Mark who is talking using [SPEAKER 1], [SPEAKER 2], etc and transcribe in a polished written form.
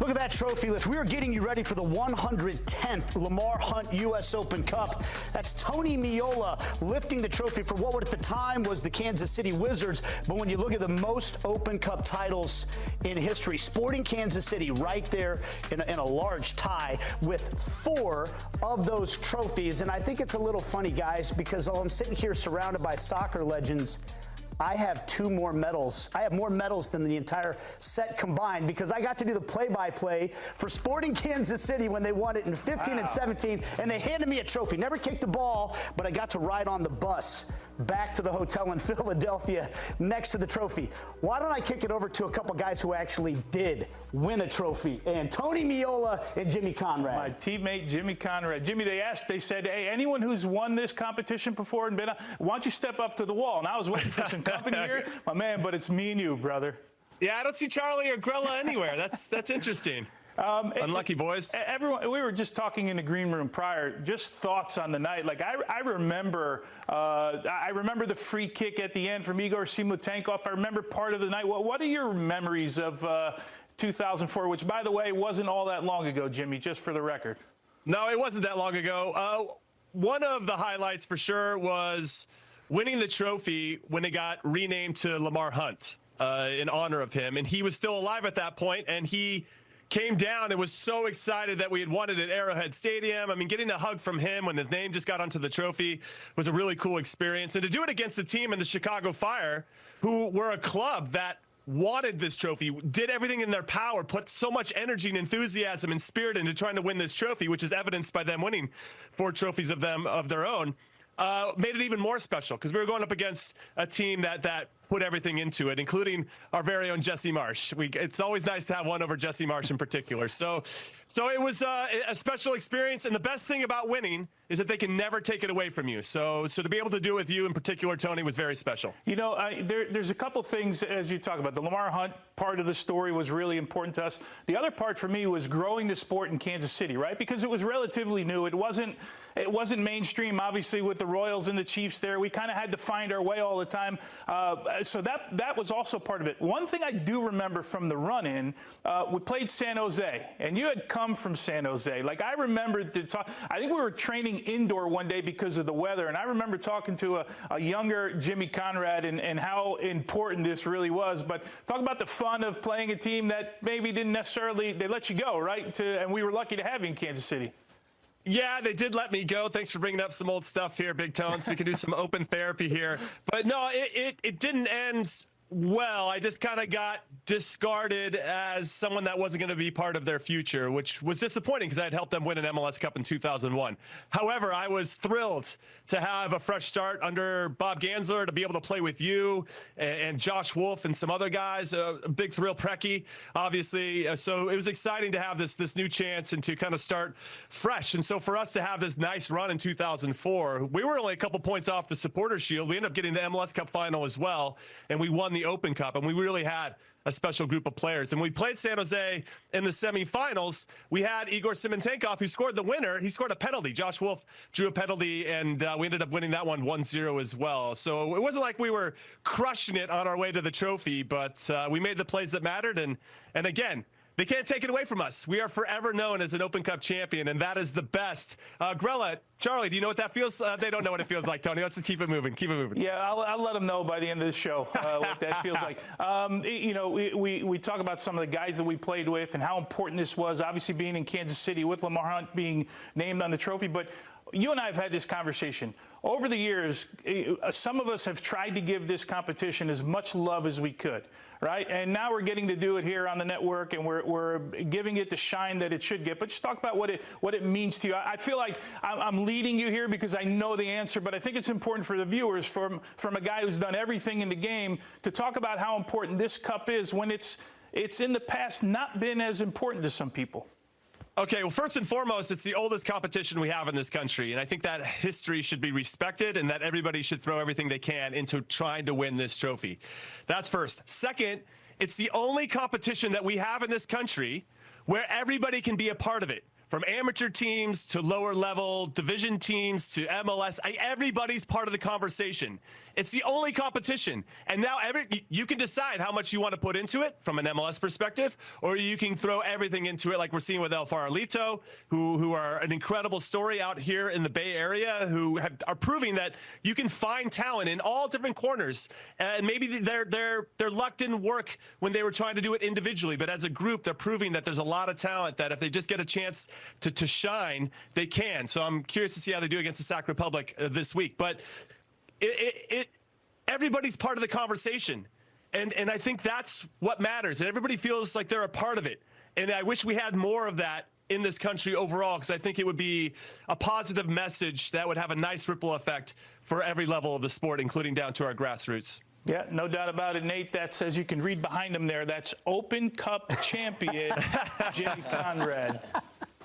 [SPEAKER 1] Look at that trophy list. We are getting you ready for the 110th Lamar Hunt U.S. Open Cup. That's Tony Meola lifting the trophy for what at the time was the Kansas City Wizards. But when you look at the most Open Cup titles in history, Sporting Kansas City right there in a large tie with 4 of those trophies. And I think it's a little funny, guys, because I'm sitting here surrounded by soccer legends. I have 2 more medals. I have more medals than the entire set combined because I got to do the play-by-play for Sporting Kansas City when they won it in 15 and 17, and they handed me a trophy. Never kicked the ball, but I got to ride on the bus back to the hotel in Philadelphia next to the trophy. Why don't I kick it over to a couple guys who actually did win a trophy, and Tony Meola and Jimmy Conrad.
[SPEAKER 2] My teammate, Jimmy Conrad. Jimmy, they said, hey, anyone who's won this competition before and been on, why don't you step up to the wall? And I was waiting for some company here, my man, but it's me and you, brother.
[SPEAKER 3] Yeah, I don't see Charlie or Grella anywhere. That's interesting. Unlucky boys.
[SPEAKER 2] Everyone, we were just talking in the green room prior. Just thoughts on the night. Like I remember the free kick at the end from Igor Simutenkov. I remember part of the night. What are your memories of 2004? Which, by the way, wasn't all that long ago, Jimmy. Just for the record.
[SPEAKER 3] No, it wasn't that long ago. One of the highlights for sure was winning the trophy when it got renamed to Lamar Hunt in honor of him, and he was still alive at that point, and he came down and was so excited that we had won it at Arrowhead Stadium. I mean, getting a hug from him when his name just got onto the trophy was a really cool experience. And to do it against a team in the Chicago Fire, who were a club that wanted this trophy, did everything in their power, put so much energy and enthusiasm and spirit into trying to win this trophy, which is evidenced by them winning 4 trophies of their own, made it even more special because we were going up against a team that put everything into it, including our very own Jesse Marsh. It's always nice to have one over Jesse Marsh in particular. So it was a special experience, and the best thing about winning is that they can never take it away from you. So to be able to do it with you in particular, Tony, was very special.
[SPEAKER 2] You know, there's a couple things as you talk about. The Lamar Hunt part of the story was really important to us. The other part for me was growing the sport in Kansas City, right? Because it was relatively new. It wasn't mainstream, obviously, with the Royals and the Chiefs there. We kind of had to find our way all the time. So that was also part of it. One thing I do remember from the run-in, we played San Jose, and you had come from San Jose. Like, I remember I think we were training indoor one day because of the weather, and I remember talking to a younger Jimmy Conrad and how important this really was. But talk about the fun of playing a team that maybe didn't necessarily, they let you go, right? And we were lucky to have you in Kansas City.
[SPEAKER 3] Yeah, they did let me go. Thanks for bringing up some old stuff here, Big Tone, so we can do some open therapy here. But no, it didn't end well. I just kind of got discarded as someone that wasn't going to be part of their future, which was disappointing because I had helped them win an MLS Cup in 2001. However, I was thrilled to have a fresh start under Bob Gansler, to be able to play with you and Josh Wolf and some other guys, a big thrill, Preki, obviously. So it was exciting to have this new chance and to kind of start fresh. And so for us to have this nice run in 2004, we were only a couple points off the Supporters Shield. We ended up getting the MLS Cup final as well, and we won the Open Cup, and we really had a special group of players. And we played San Jose in the semifinals. We had Igor Simutenkov, who scored the winner. He scored a penalty. Josh Wolf drew a penalty, and we ended up winning that one 1-0 as well. So it wasn't like we were crushing it on our way to the trophy, but we made the plays that mattered. And again, they can't take it away from us. We are forever known as an Open Cup champion, and that is the best. Grella, Charlie, do you know what that feels? They don't know what it feels like, Tony. Let's just keep it moving. Keep it moving.
[SPEAKER 2] Yeah, I'll let them know by the end of the show what that feels like. You know, we talk about some of the guys that we played with and how important this was, obviously being in Kansas City with Lamar Hunt being named on the trophy. But you and I have had this conversation. Over the years, some of us have tried to give this competition as much love as we could, right? And now we're getting to do it here on the network, and we're giving it the shine that it should get. But just talk about what it means to you. I feel like I'm leading you here because I know the answer, but I think it's important for the viewers, from a guy who's done everything in the game, to talk about how important this cup is when it's in the past not been as important to some people.
[SPEAKER 3] Okay, well, first and foremost, it's the oldest competition we have in this country, and I think that history should be respected and that everybody should throw everything they can into trying to win this trophy. That's first. Second, it's the only competition that we have in this country where everybody can be a part of it. From amateur teams to lower level division teams to MLS, everybody's part of the conversation. It's the only competition. And now you can decide how much you want to put into it from an MLS perspective, or you can throw everything into it like we're seeing with El Farolito, who are an incredible story out here in the Bay Area, who are proving that you can find talent in all different corners. And maybe their luck didn't work when they were trying to do it individually, but as a group, they're proving that there's a lot of talent that if they just get a chance to shine, they can. So I'm curious to see how they do against the Sac Republic this week. But everybody's part of the conversation. And I think that's what matters. And everybody feels like they're a part of it. And I wish we had more of that in this country overall, because I think it would be a positive message that would have a nice ripple effect for every level of the sport, including down to our grassroots.
[SPEAKER 2] Yeah, no doubt about it, Nate. That says you can read behind him there. That's Open Cup champion Jay Conrad.